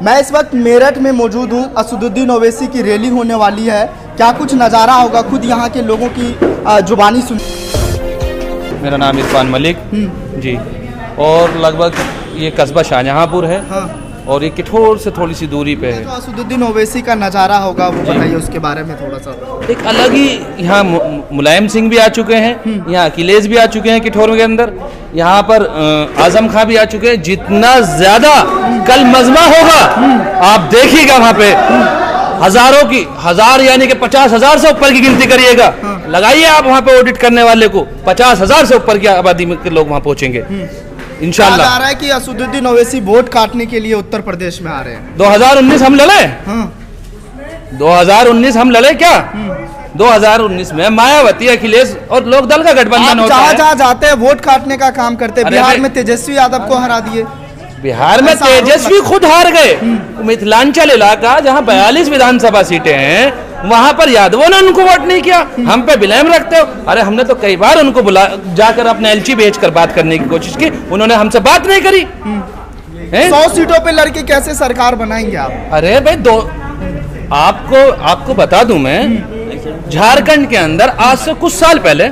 मैं इस वक्त मेरठ में मौजूद हूँ। असदुद्दीन ओवैसी की रैली होने वाली है, क्या कुछ नज़ारा होगा, खुद यहाँ के लोगों की जुबानी सुन। मेरा नाम इरफान मलिक जी, और लगभग ये कस्बा शाहजहाँपुर है। हाँ। और ये किठोर से थोड़ी सी दूरी पे है। तो असदुद्दीन ओवैसी का नज़ारा होगा, वो बताइए उसके बारे में थोड़ा सा। एक अलग ही यहाँ मुलायम सिंह भी आ चुके हैं, यहाँ अखिलेश भी आ चुके हैं किठोर के अंदर, यहाँ पर आजम खां भी आ चुके हैं। जितना ज्यादा कल मजमा होगा आप देखिएगा, वहाँ पे हजारों की हजार यानी कि 50,000 से ऊपर की गिनती करिएगा। लगाइए आप वहाँ पे ऑडिट करने वाले को, 50,000 से ऊपर की आबादी में के लोग वहाँ पहुँचेंगे इंशाल्लाह। आ रहा है कि असदुद्दीन ओवैसी वोट काटने के लिए उत्तर प्रदेश में आ रहे हैं। 2019 हम लड़े। 2019 हम लड़े क्या? 2019 में मायावती, अखिलेश और लोक दल का गठबंधन होता है। जहाँ जाते हैं वोट काटने का काम करते हैं। बिहार में तेजस्वी यादव को हरा दिए। बिहार में तेजस्वी खुद हार गए। मिथिलांचल इलाका जहाँ 42 विधानसभा सीटें हैं, वहां पर यादवों ने उनको वोट नहीं किया। हम पे बिलेम रखते हो। अरे हमने तो कई बार उनको बुला जाकर अपने एलची भेजकर बात करने की कोशिश की, उन्होंने हमसे बात नहीं करी। 100 सीटों पे लड़के कैसे सरकार बनाएंगे आप? अरे भाई आपको बता दूं मैं, झारखंड के अंदर आज से कुछ साल पहले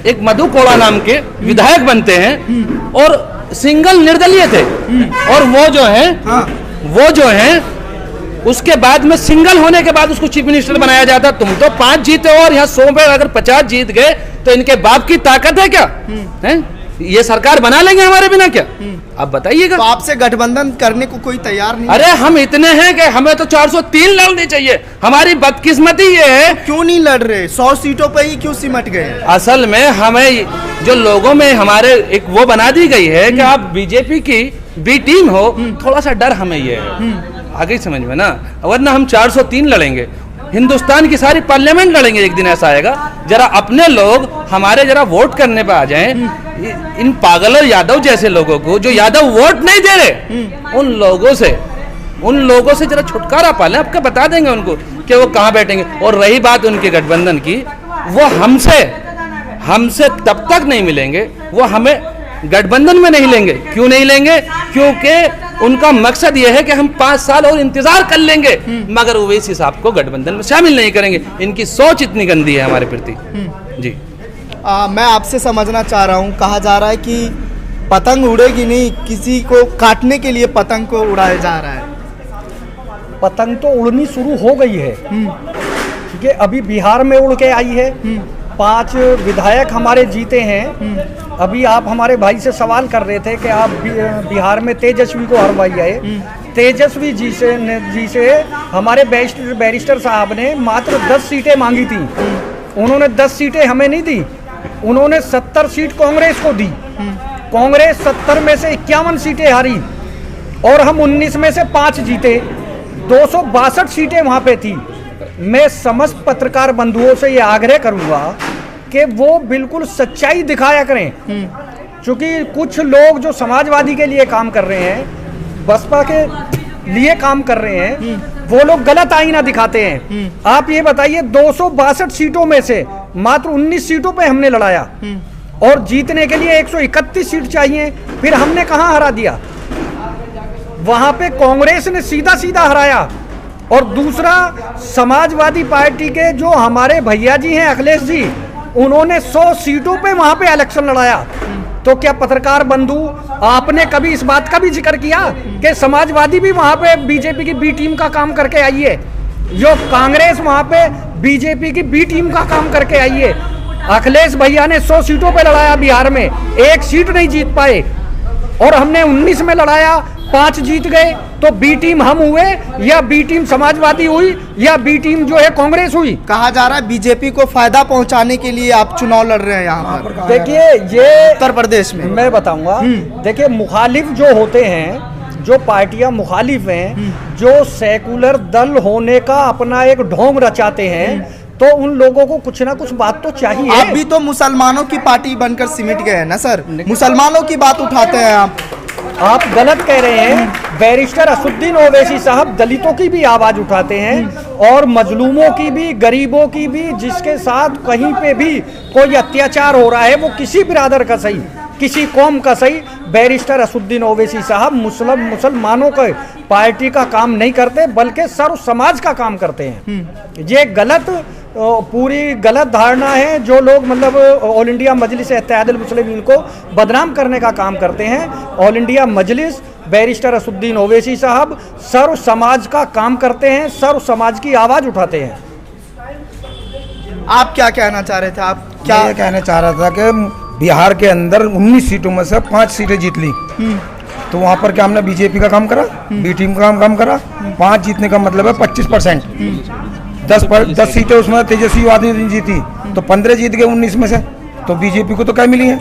एक मधु कोड़ा नाम के विधायक बनते हैं और सिंगल निर्दलीय थे। और वो जो है उसके बाद में सिंगल होने के बाद उसको चीफ मिनिस्टर बनाया जाता। तुम तो 5 जीते हो और यहाँ 100 में अगर 50 जीत गए तो इनके बाप की ताकत है क्या? ये सरकार बना लेंगे हमारे बिना क्या? आप बताइएगा। तो आपसे गठबंधन करने को कोई तैयार नहीं? अरे हम इतने हैं कि हमें तो 403 लड़नी चाहिए। हमारी बदकिस्मती ये है। क्यों नहीं लड़ रहे? 100 सीटों पे ही क्यों सिमट गए? असल में हमें जो लोगों में हमारे एक वो बना दी गई है कि आप बीजेपी की बी टीम हो, थोड़ा सा डर हमें ये है। आगे समझ में ना, वरना हम 403 लड़ेंगे, हिंदुस्तान की सारी पार्लियामेंट लड़ेंगे। एक दिन ऐसा आएगा, जरा अपने लोग हमारे जरा वोट करने पे आ जाएं। इन पागल और यादव जैसे लोगों को, जो यादव वोट नहीं दे रहे, उन लोगों से जरा छुटकारा पालें। आपको बता देंगे उनको कि वो कहाँ बैठेंगे। और रही बात उनके गठबंधन की, वो हमसे तब तक नहीं मिलेंगे, वो हमें गठबंधन में नहीं लेंगे। क्यों नहीं लेंगे? क्योंकि उनका मकसद यह है कि हम 5 साल और इंतजार कर लेंगे, मगर ओवैसी साहब को गठबंधन में शामिल नहीं करेंगे। इनकी सोच इतनी गंदी है हमारे प्रति जी। मैं आपसे समझना चाह रहा हूँ, कहा जा रहा है कि पतंग उड़ेगी नहीं, किसी को काटने के लिए पतंग को उड़ाया जा रहा है। पतंग तो उड़नी शुरू हो गई है, ठीक है। अभी बिहार में उड़ के आई है। 5 विधायक हमारे जीते हैं। अभी आप हमारे भाई से सवाल कर रहे थे कि आप बिहार में तेजस्वी को हरवाइए। तेजस्वी जी से हमारे बैरिस्टर साहब ने मात्र 10 सीटें मांगी थी। उन्होंने 10 सीटें हमें नहीं दी, उन्होंने 70 सीट कांग्रेस को दी। कांग्रेस 70 में से 51 सीटें हारी और हम 19 में से 5 जीते। 262 सीटें वहाँ पे थी। मैं समस्त पत्रकार बंधुओं से ये आग्रह करूंगा कि वो बिल्कुल सच्चाई दिखाया करें, क्योंकि कुछ लोग जो समाजवादी के लिए काम कर रहे हैं, बसपा के लिए काम कर रहे हैं, वो लोग गलत आईना दिखाते हैं। आप ये बताइए, 262 सीटों में से मात्र 19 सीटों पे हमने लड़ाया और जीतने के लिए 131 सीट चाहिए। फिर हमने कहां हरा दिया? वहां पे कांग्रेस ने सीधा सीधा हराया। और दूसरा, समाजवादी पार्टी के जो हमारे भैया जी हैं अखिलेश जी, उन्होंने 100 सीटों पे वहां पे इलेक्शन लड़ाया। तो क्या पत्रकार बंधु आपने कभी इस बात का भी जिक्र किया कि समाजवादी भी वहां पे बीजेपी की बी टीम का काम करके आई है? जो कांग्रेस वहां पे बीजेपी की बी टीम का काम करके आई है। अखिलेश भैया ने 100 सीटों पे लड़ाया, बिहार में 1 सीट नहीं जीत पाए। और हमने 19 में लड़ाया, 5 जीत गए। तो बी टीम हम हुए या बी टीम समाजवादी हुई या बी टीम जो है कांग्रेस हुई? कहा जा रहा है बीजेपी को फायदा पहुंचाने के लिए आप चुनाव लड़ रहे हैं यहाँ पर। देखिए, ये उत्तर प्रदेश में मैं बताऊंगा। देखिए, मुखालिफ जो होते हैं, जो पार्टियां मुखालिफ हैं, जो सेकुलर दल होने का अपना एक ढोंग रचाते हैं, तो उन लोगों को कुछ ना कुछ बात तो चाहिए। आप भी तो मुसलमानों की पार्टी बनकर सिमट गए हैं ना सर, मुसलमानों की बात उठाते हैं आप गलत कह रहे हैं। बैरिस्टर असदुद्दीन ओवैसी साहब दलितों की भी आवाज उठाते हैं और मजलूमों की भी, गरीबों की भी। जिसके साथ कहीं पे भी कोई अत्याचार हो रहा है, वो किसी बिरादर का सही, किसी कौम का सही, बैरिस्टर असदुद्दीन ओवैसी साहब मुसलमानों के पार्टी का काम नहीं करते बल्कि सर्व समाज का काम करते हैं। ये पूरी गलत धारणा है। जो लोग मतलब ऑल इंडिया मजलिस इत्तेहादुल मुस्लिमीन को बदनाम करने का काम करते हैं, ऑल इंडिया मजलिस बैरिस्टर असदुद्दीन ओवैसी साहब सर्व समाज का काम करते हैं, सर्व समाज की आवाज़ उठाते हैं। आप क्या कहना चाह रहे थे? आप क्या ये कहना चाह रहा था कि बिहार के अंदर 19 सीटों में से 5 सीटें जीत ली, तो वहाँ पर क्या हमने बीजेपी का काम करा, बी टीम का काम करा? 5 जीतने का मतलब है 25%। 10 सीटें उसमें तेजस्वी यादव ने जीती, तो 15 जीत गए 19 में से, तो बीजेपी को तो क्या मिली है?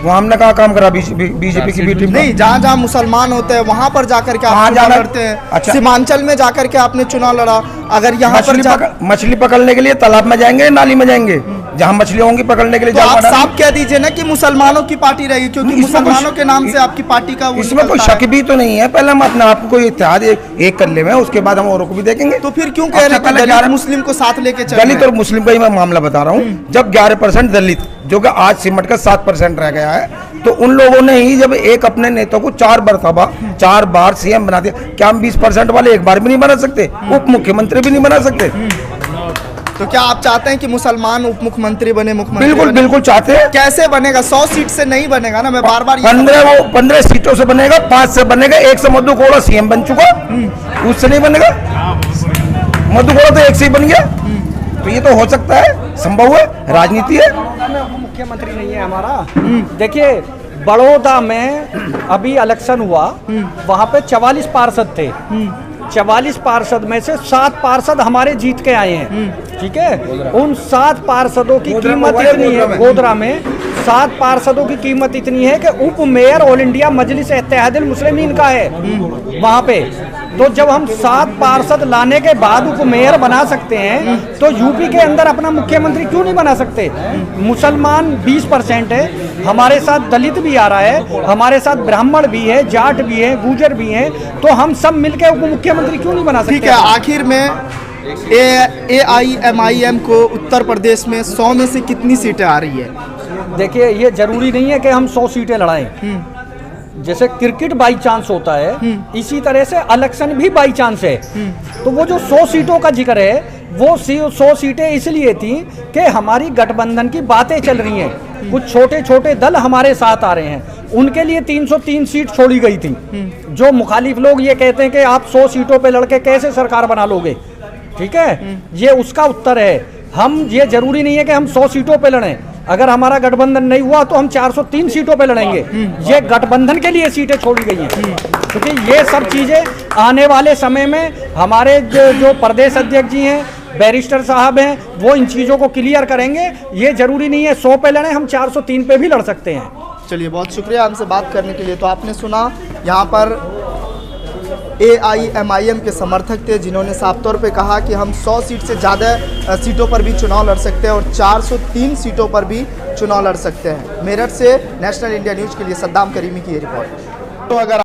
वहाँ हमने कहा काम करा बीजेपी की बी टीम। नहीं, जहाँ जहाँ मुसलमान होते हैं वहाँ पर जाकर के आप चुनाव लड़ते हैं। अच्छा, सीमांचल में जाकर के आपने चुनाव लड़ा। अगर यहाँ पर मछली पकड़ने के लिए तालाब में जाएंगे, नाली में जाएंगे, जहाँ मछली होंगी पकड़ने के लिए? तो आप साफ कह दीजिए ना कि मुसलमानों की पार्टी रहेगी, क्योंकि मुसलमानों के नाम से आपकी पार्टी का इसमें कोई शक भी तो नहीं है। पहले हम अपने आप को इत्तेहाद एक कर ले, उसके बाद हम औरों को भी देखेंगे। तो फिर क्यों कह रहे हैं दलित मुस्लिम को साथ लेके चल? दलित और मुस्लिम का ही मैं मामला बता रहा हूँ। जब 11% दलित, जो कि आज सिमट कर 7% रह गया है, तो उन लोगों ने ही जब एक अपने नेता को 4 बार सीएम बना दिया, क्या हम 20% वाले एक बार भी नहीं बना सकते? उप मुख्यमंत्री भी नहीं बना सकते? तो क्या आप चाहते हैं कि मुसलमान उप मुख्यमंत्री बने? बिल्कुल बिल्कुल चाहते हैं। कैसे बनेगा? 100 सीट से नहीं बनेगा ना। मैं बार 15 सीटों से बनेगा, 5 से बनेगा। 1 से मधु कोड़ा सीएम बन चुका, उससे नहीं बनेगा। मधु कोड़ा तो 1 से ही बन गया, तो ये तो हो सकता है, संभव है, राजनीति है। मुख्यमंत्री नहीं है हमारा। देखिए, बड़ौदा में अभी इलेक्शन हुआ, वहाँ पे 44 पार्षद थे। 44 पार्षद में से 7 पार्षद हमारे जीत के आए हैं, ठीक है। उन 7 पार्षदों की कीमत इतनी है, गोधरा में 7 पार्षदों की कीमत इतनी है कि उप मेयर ऑल इंडिया मजलिस इत्तेहादुल मुस्लिमीन का है वहाँ पे। तो जब हम 7 पार्षद लाने के बाद उप मेयर बना सकते हैं, तो यूपी के अंदर अपना मुख्यमंत्री क्यों नहीं बना सकते? मुसलमान 20% है, हमारे साथ दलित भी आ रहा है, हमारे साथ ब्राह्मण भी है, जाट भी है, गुर्जर भी है, तो हम सब मिलकर उप मुख्यमंत्री क्यों नहीं बना सकते? ठीक है, आखिर में AIMIM को उत्तर प्रदेश में 100 में से कितनी सीटें आ रही है? देखिए, ये जरूरी नहीं है कि हम 100 सीटें लड़ाएं। जैसे क्रिकेट बाई चांस होता है, इसी तरह से इलेक्शन भी बाई चांस है। तो वो जो 100 सीटों का जिक्र है, वो 100 सीटें इसलिए थी कि हमारी गठबंधन की बातें चल रही हैं। कुछ छोटे छोटे दल हमारे साथ आ रहे हैं, उनके लिए 303 सीट छोड़ी गई थी। जो मुखालिफ लोग ये कहते हैं कि आप 100 सीटों पे लड़के कैसे सरकार बना लोगे, ठीक है, ये उसका उत्तर है। हम, ये जरूरी नहीं है कि हम 100 सीटों पे लड़ें। अगर हमारा गठबंधन नहीं हुआ तो हम 403 सीटों पे लड़ेंगे। ये गठबंधन के लिए सीटें छोड़ी गई हैं, क्योंकि ये सब चीज़ें आने वाले समय में हमारे जो प्रदेश अध्यक्ष जी हैं, बैरिस्टर साहब हैं, वो इन चीज़ों को क्लियर करेंगे। ये जरूरी नहीं है 100 पे लड़ें, हम 403 पे भी लड़ सकते हैं। चलिए, बहुत शुक्रिया हमसे बात करने के लिए। तो आपने सुना, यहाँ पर AIMIM के समर्थक थे, जिन्होंने साफ तौर पे कहा कि हम 100 सीट से ज़्यादा सीटों पर भी चुनाव लड़ सकते हैं और 403 सीटों पर भी चुनाव लड़ सकते हैं। मेरठ से नेशनल इंडिया न्यूज़ के लिए सद्दाम करीमी की ये रिपोर्ट। तो अगर